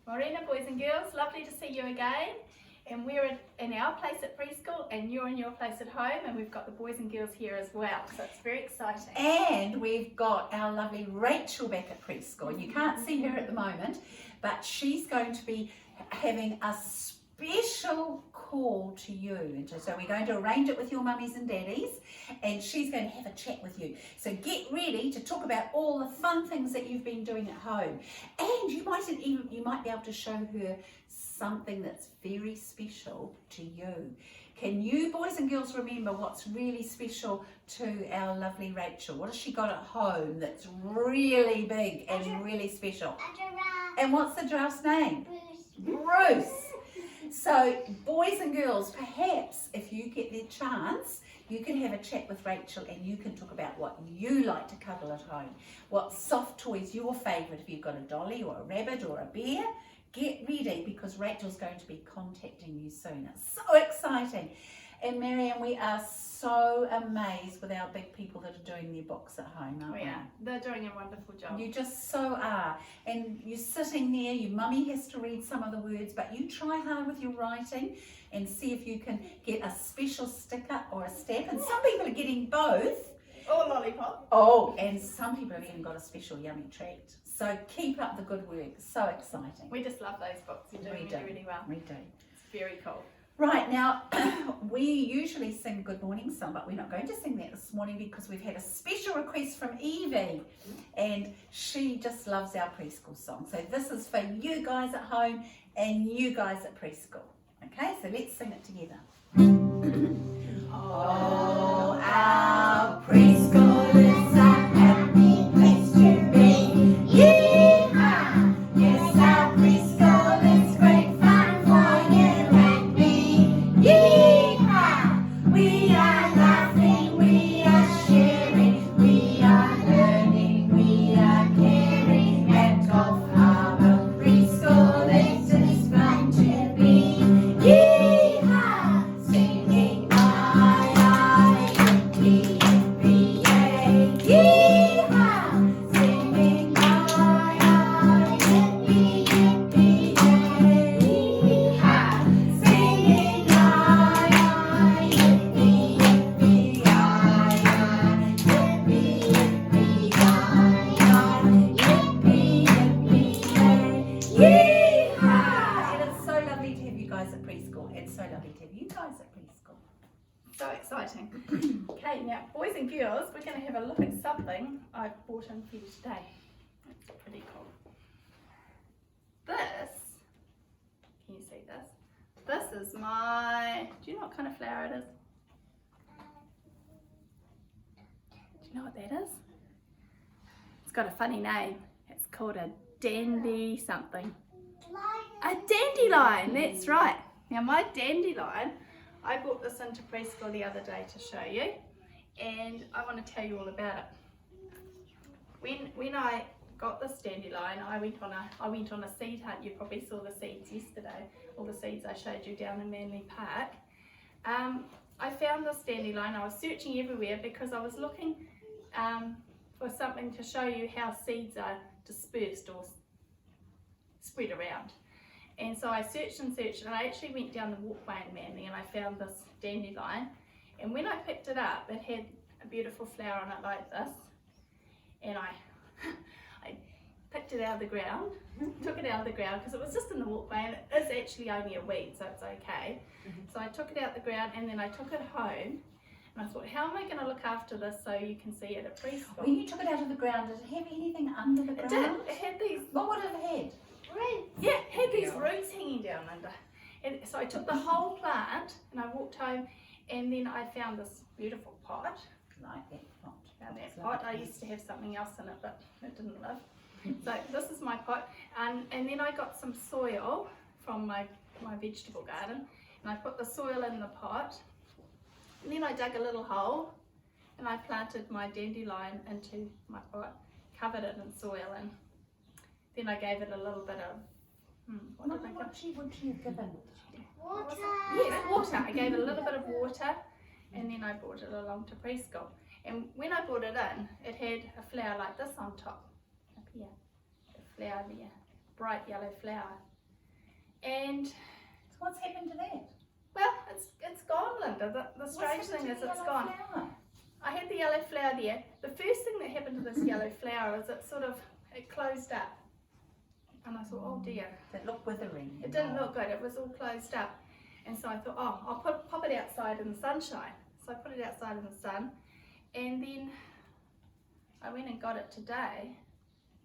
Morena, boys and girls, lovely to see you again. And we're in our place at preschool and you're in your place at home, and we've got the boys and girls here as well, so it's very exciting. And we've got our lovely Rachel back at preschool. You can't see her at the moment, but she's going to be having a special call to you. And so we're going to arrange it with your mummies and daddies, and she's going to have a chat with you. So get ready to talk about all the fun things that you've been doing at home. And you might be able to show her something that's very special to you. Can you boys and girls remember what's really special to our lovely Rachel? What has she got at home that's really big and really special? A giraffe. And what's the giraffe's name? Bruce. Bruce. So boys and girls, perhaps if you get the chance, you can have a chat with Rachel and you can talk about what you like to cuddle at home. What soft toys your favourite, if you've got a dolly or a rabbit or a bear. Get ready because Rachel's going to be contacting you soon. It's so exciting. And Marianne, we are so amazed with our big people that are doing their books at home, aren't we? Yeah, they're doing a wonderful job. You just so are. And you're sitting there, your mummy has to read some of the words, but you try hard with your writing and see if you can get a special sticker or a stamp. And some people are getting both. Or a lollipop. Oh, and some people have even got a special yummy treat. So keep up the good work. So exciting. We just love those books. You're doing really, really well. We do. It's very cool. Right, now, we usually sing Good Morning song, but we're not going to sing that this morning because we've had a special request from Evie, and she just loves our preschool song. So this is for you guys at home and you guys at preschool. Okay, so let's sing it together. Oh, our preschool is a happy place to be. Yee-haw! Yes, our preschool is great fun for you and me. Yee-haw! We are laughing, we are sharing, we are learning, we are caring. At Gulf Harbour Preschool, it is fun to be. Yee-haw! Singing So exciting. Okay, now boys and girls, we're going to have a look at something I've brought in for you today. It's pretty cool. This, can you see this? This is my, do you know what kind of flower it is? Do you know what that is? It's got a funny name. It's called a dandy something. A dandelion, that's right. Now my dandelion, I brought this into preschool the other day to show you, and I want to tell you all about it. When I got this dandelion, I went on a seed hunt. You probably saw the seeds yesterday, all the seeds I showed you down in Manly Park. I found this dandelion. I was searching everywhere because I was looking for something to show you how seeds are dispersed or spread around. And so I searched and searched, and I actually went down the walkway in Manly and I found this dandelion. And when I picked it up, it had a beautiful flower on it like this. And I picked it out of the ground, took it out of the ground because it was just in the walkway, and it is actually only a weed, so it's okay. So I took it out the ground and then I took it home. And I thought, how am I going to look after this so you can see it at preschool? When you took it out of the ground, did it have anything under the ground? It did. It had these. What would it have had? Roots. Yeah, it had these roots hanging down under. And so I took the whole plant and I walked home, and then I found this beautiful pot. Like that pot. Found that pot. I used to have something else in it, but it didn't live. So this is my pot, and then I got some soil from my vegetable garden, and I put the soil in the pot, and then I dug a little hole and I planted my dandelion into my pot, covered it in soil, and then I gave it a little bit of what would you have given? Water. Yes, water. I gave it a little bit of water, and then I brought it along to preschool. And when I brought it in, it had a flower like this on top, up here, a flower there, bright yellow flower. So what's happened to that? well, it's gone, Lynda. The strange thing is it's gone. Flower? I had the yellow flower there. The first thing that happened to this yellow flower is it closed up. And I thought, oh dear. That looked withering. It didn't look good, it was all closed up. And so I thought, oh, I'll pop it outside in the sunshine. So I put it outside in the sun. And then I went and got it today.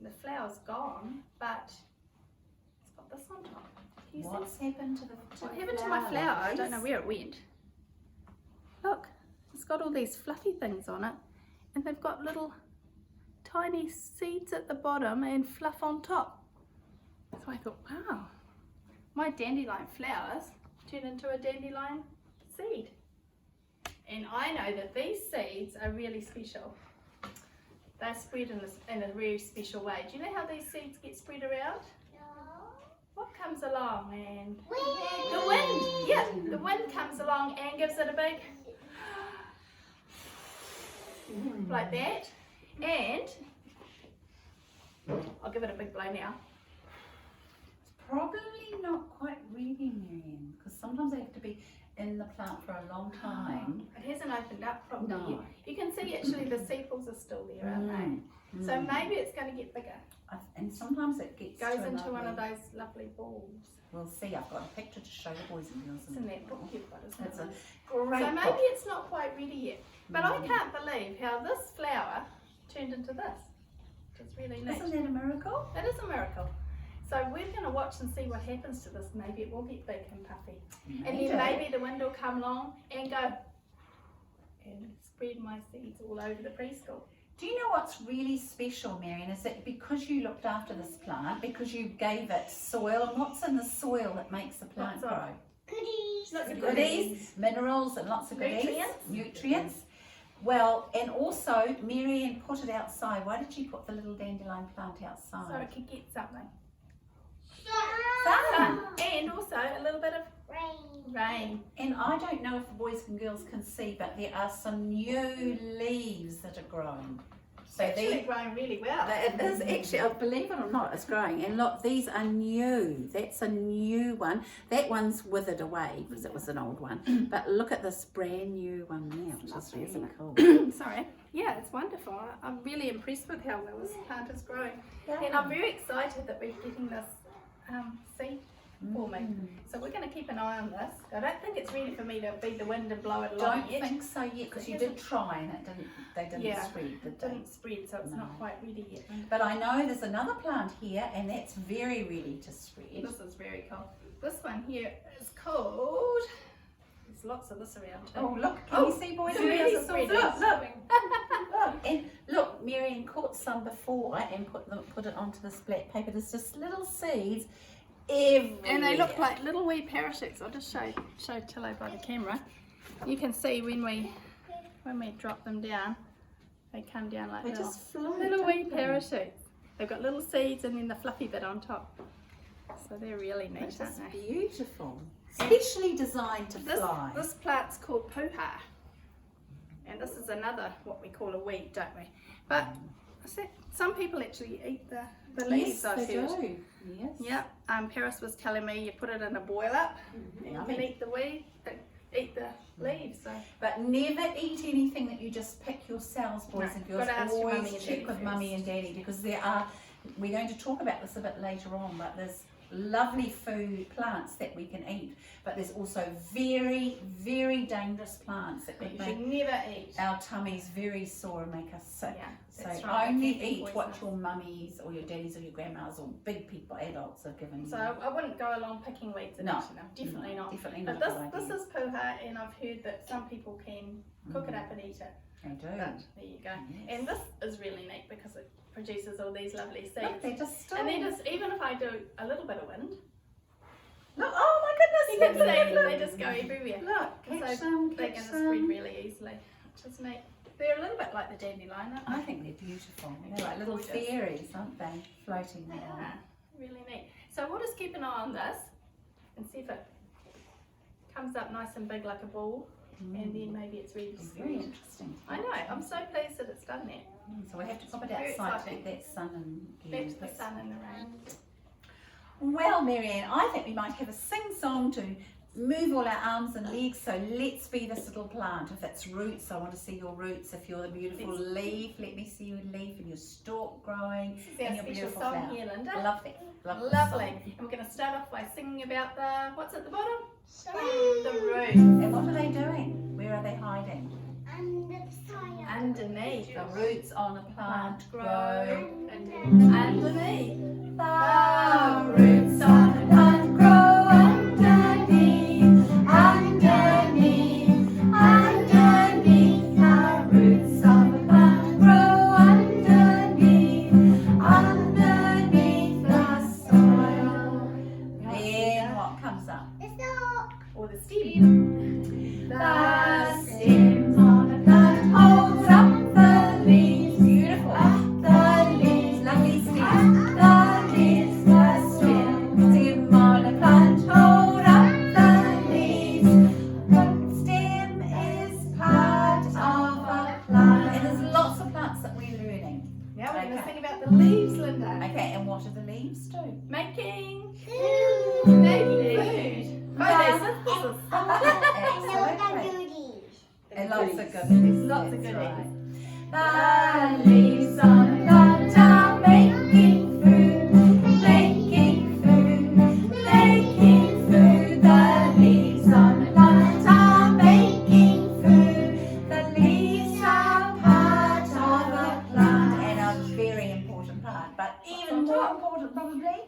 The flower's gone, but it's got this on top. Can you see? What's happened to the What happened to my flower? I don't know where it went. Look, it's got all these fluffy things on it, and they've got little tiny seeds at the bottom and fluff on top. So I thought, wow, my dandelion flowers turned into a dandelion seed. And I know that these seeds are really special. They're spread in a very special way. Do you know how these seeds get spread around? What comes along and the wind, yeah, the wind comes along and gives it a big, like that, and I'll give it a big blow now. Probably not quite ready, Marianne, because sometimes they have to be in the plant for a long time. It hasn't opened up properly No. yet. You can see actually the sepals are still there, aren't they? So maybe it's going to get bigger. And sometimes it Goes to into a one of lovely- those lovely balls. We'll see. I've got a picture to show the boys and girls. It's in that book you've got, isn't It's it? a great So maybe book. it's not quite ready yet. But I can't believe how this flower turned into this. It's really neat. Isn't that a miracle? It is a miracle. So we're going to watch and see what happens to this. Maybe it will get big and puffy. And then maybe the wind will come along and go and spread my seeds all over the preschool. Do you know what's really special, Marianne, is that because you looked after this plant, because you gave it soil, and what's in the soil that makes the plant What's grow? on? Goodies. Lots of Goodies, minerals, and lots of goodies. Nutrients. Well, and also Marianne put it outside. Why did she put the little dandelion plant So outside? it could get something. Sun. And also a little bit of Rain. rain. And I don't know if the boys and girls can see, but there are some new leaves that are growing. So Actually these, growing really well. it is actually, believe it or not, it's growing. And look, these are new. That's a new one. That one's withered away because it was an old one. But look at this brand new one now, which is really cool. Sorry. Yeah, it's wonderful. I'm really impressed with how well this plant is growing. And I'm very excited that we're getting this seed forming. So we're going to keep an eye on this. I don't think it's ready for me to beat the wind and blow it along Don't yet. think so yet, because you did try and they didn't Yeah, spread, did It they? didn't spread, so it's No. not quite ready yet. But I know there's another plant here, and that's very ready to spread. This is very cool. This one here is called. There's lots of this around too. Oh, look, can you see, boys and really girls? spread. Look, look, and look, Marianne caught some before and put it onto this black paper. There's just little seeds everywhere. And they look like little wee parachutes. I'll just show Tillo by the camera. You can see when we drop them down, they come down like They little, just float, little wee don't they? parachutes. They've got little seeds and then the fluffy bit on top. So they're really They're neat, aren't just they? beautiful. Specially designed to fly. This plant's called puha. And this is another, what we call a weed, don't we? But some people actually eat the leaves, Yes, I've they heard. do. Yes. Yeah, Paris was telling me you put it in a boil up and you can Yummy. eat the weed, eat the leaves. So But never eat anything that you just pick yourselves, boys No, and girls. gotta ask your mummy Always and check daddy with first. mummy and daddy, because we're going to talk about this a bit later on, but there's lovely food plants that we can eat, but there's also very, very dangerous plants that you could should make never eat. our tummies very sore and make us sick. Yeah, So that's right. only Keep them eat what poisonous. your mummies or your daddies or your grandmas or big people, adults, have given So you. I wouldn't go along picking weeds and No, eating them. Definitely No, not. Definitely But not a good this idea. is puha, and I've heard that some people can cook it up and eat it. They do. But there you go. Yes. And this is really neat because it produces all these lovely seeds. Look, they're just still. And then just, even if I do a little bit of wind, Look, oh my you goodness, can look, see look, they just go everywhere. Look, catch So them, they're going catch to spread them. really easily, which is neat. They're a little bit like the dandelion, aren't I they? think they're beautiful. They're like little Gorgeous. fairies, aren't they? Floating They around. are. Really neat. So we'll just keep an eye on this and see if it comes up nice and big like a ball, and then maybe it's ready to It's very spread. interesting. I know, I'm so pleased that it's done that. So we have to pop it Very outside to exciting. get that sun and That's the sun and the rain. Well, Marianne, I think we might have a sing-song to move all our arms and legs, so let's be this little plant. If it's roots, I want to see your roots. If you're the beautiful leaf, let me see your leaf and your stalk growing. This is our and your special beautiful song flower. here, Lynda. Lovely. Lovely. Lovely. And we're going to start off by singing about the, what's at the bottom? The roots. And what are they doing? Where are they hiding? Underneath. The roots on a plant grow. Underneath. The roots on a plant grow underneath, underneath, underneath. The roots of a plant grow underneath, underneath the soil. Then what comes up? Or the stem. The stems on a plant holds up the leaves. Beautiful. The leaves, lovely stems. The leaves, the stem on a plant hold up the leaves. The stem is part of a plant. And there's lots of plants that we're learning. Now we're going to Okay. sing about the leaves, Lynda. Okay, and what do the leaves do? Making food. Photosynthesis. Absolutely. And lots of goodies. Lots of That's goodies. right. The leaves on a plant are making food, making food, making food. The leaves on a plant are making food. The leaves are part of a plant and a very important part, but even more important probably.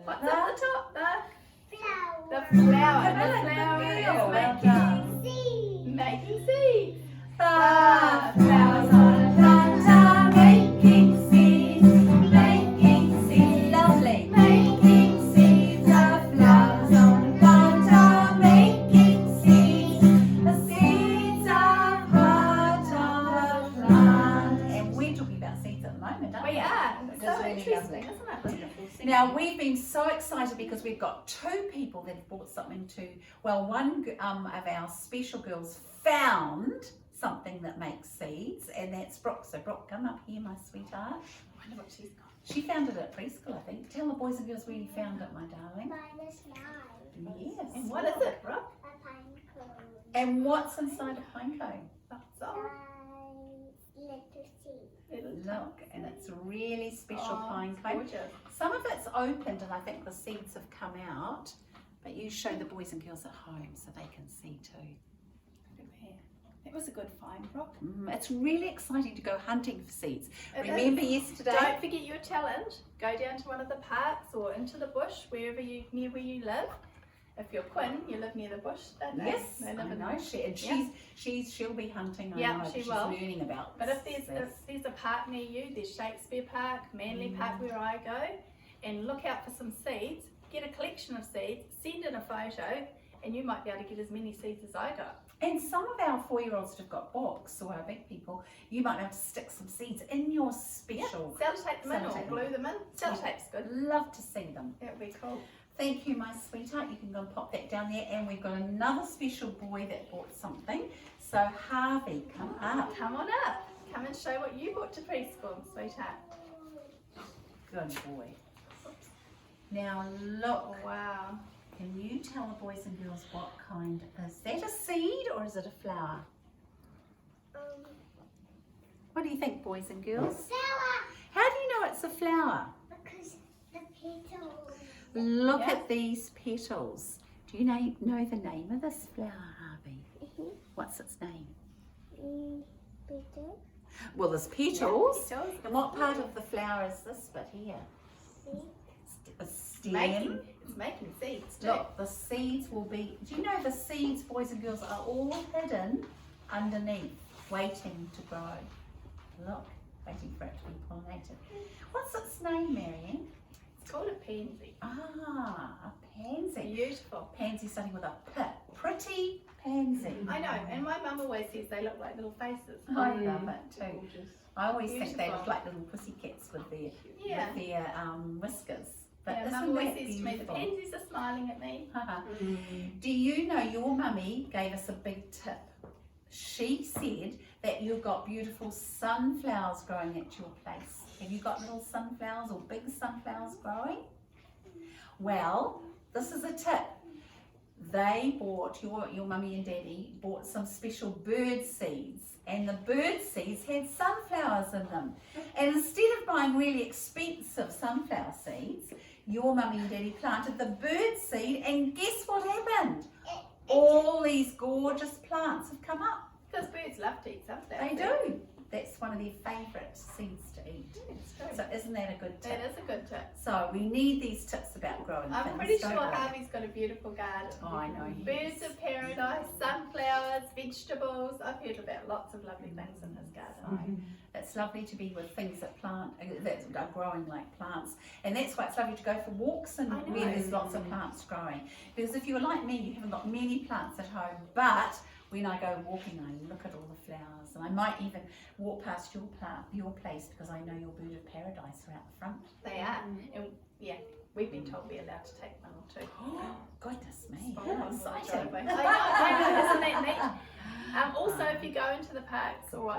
What's at the top? The flower. Good The girl. flower Well is making seeds. The flowers on a plant are making seeds, making seeds, lovely, making seeds. The flowers on a plant are making seeds. The seeds are part of a plant. And we're talking about seeds at the moment, aren't we? We are. Which So is really interesting, lovely. isn't it? Now, we've been so excited because we've got 2 people that have brought something to, well, one of our special girls found something that makes seeds, and that's Brooke. So Brooke, come up here, my sweetheart. I wonder what she's got. She found it at preschool, I think. Tell the boys and girls where you found it, my darling. Yes. And what is it, Brooke? And what's inside a pine cone? That's all. Look, and it's a really special Oh, pine it's cone. gorgeous. Some of it's opened and I think the seeds have come out, but you show the boys and girls at home so they can see too. It was a good find, Brooke. It's really exciting to go hunting for seeds. It Remember is. yesterday? Don't forget your challenge. Go down to one of the parks or into the bush, wherever near where you live. If you're Quinn, you live near the bush, don't they? Yes, They I live in know. She'll be hunting. I Yeah, know, she she's will. learning about But if this. there's a park near you, there's Shakespeare Park, Manly Park where I go, and look out for some seeds, get a collection of seeds, send in a photo, and you might be able to get as many seeds as I got. And some of our 4-year-olds that have got books, or our big people, you might have to stick some seeds in your special. Sellotape them in or Sellotape. glue them in. Sellotape's good. Love to see them. That would be cool. Thank you, my sweetheart. You can go and pop that down there. And we've got another special boy that bought something. So Harvey, come up. Come on up. Come and show what you brought to preschool, sweetheart. Good boy. Now look. Wow. Can you tell the boys and girls what kind? Is that a seed or is it a flower? What do you think, boys and girls? How do you know it's a flower? Because the petals. Look Yeah. at these petals. Do you know the name of this flower, Harvey? What's its name? Petal. Well, there's petals. Petals. And what part of the flower is this bit here? A stem. It's making seeds too. Look, the seeds will be, do you know the seeds, boys and girls, are all hidden underneath, waiting to grow. Look, waiting for it to be pollinated. What's its name, Marianne? It's called a pansy. Ah, a pansy. Beautiful. Pansy starting with a P. Pretty pansy. I know, and my mum always says they look like little faces. I love it too. I always think they Beautiful. look like little pussycats with their, Yeah. with their whiskers. But Yeah, isn't mum always that says to me, the beautiful? pansies are smiling at me. Do you know your mummy gave us a big tip? She said that you've got beautiful sunflowers growing at your place. Have you got little sunflowers or big sunflowers growing? Well, this is a tip. They bought, your mummy and daddy bought some special bird seeds, and the bird seeds had sunflowers in them. And instead of buying really expensive sunflower seeds, your mummy and daddy planted the bird seed, and guess what happened? All these gorgeous plants have come up. Because birds love to eat sunflower They seeds. do. That's one of their favourite seeds to eat. It's true. So isn't that a good tip? That is a good tip. So we need these tips about growing I'm things, pretty don't sure we? Harvey's got a beautiful garden. Oh, I know he Birds has. of paradise, sunflowers, vegetables. I've heard about lots of lovely things in his garden. It's lovely to be with things that are growing like plants, and that's why it's lovely to go for walks and I know. where there's lots of plants growing. Because if you're like me, you haven't got many plants at home, but when I go walking, I look at all the flowers, and I might even walk past your place, because I know your bird of paradise are out the front. They are. And yeah, we've been told we're allowed to take one or two. Goodness me, Spot how on with the exciting! driveway. I know, isn't that neat? Also, if you go into the parks or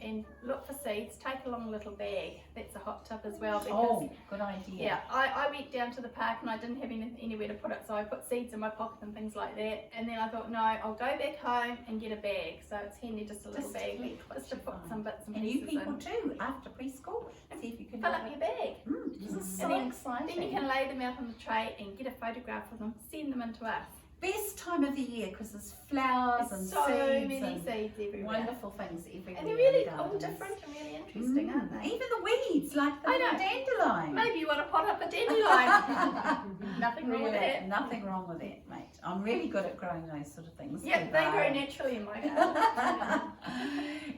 and look for seeds, take along a little bag. That's a hot tip as well, because Oh, good idea. yeah, I went down to the park and I didn't have anywhere to put it, so I put seeds in my pocket and things like that. And then I thought, no, I'll go back home and get a bag. So it's handy, just a little Just to bag, keep what just to you put find. some bits and And you pieces people in. too, after preschool, see if you can Fill up your bag. This is so And then exciting. you can lay them out on the tray and get a photograph of them, send them in to us. Best time of the year, because there's flowers and There's so seeds many and seeds everywhere. wonderful things everywhere. And they're really in all gardens. different and really interesting, aren't they? Even the weeds, like the I know. dandelion. Maybe you want to pot up a dandelion. Nothing wrong with that. Nothing wrong with that, mate. I'm really good at growing those sort of things. Yeah, they grow naturally in my garden.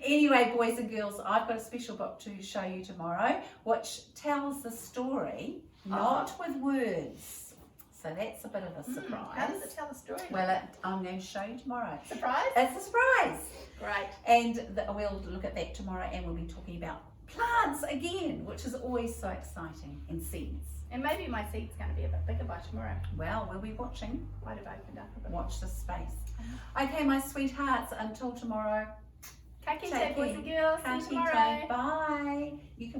Anyway, boys and girls, I've got a special book to show you tomorrow, which tells the story, not with words. So that's a bit of a surprise. How does it tell the story? Well, I'm going to show you tomorrow. Surprise? It's a surprise. Great. And we'll look at that tomorrow, and we'll be talking about plants again, which is always so exciting, and seeds. And maybe my seed's going to be a bit bigger by tomorrow. Well, we'll be watching. Might have opened up a bit. Watch this space. Okay, my sweethearts, until tomorrow. Ka kite, Take boys care. and girls. See you Ka kite. tomorrow. Bye. You can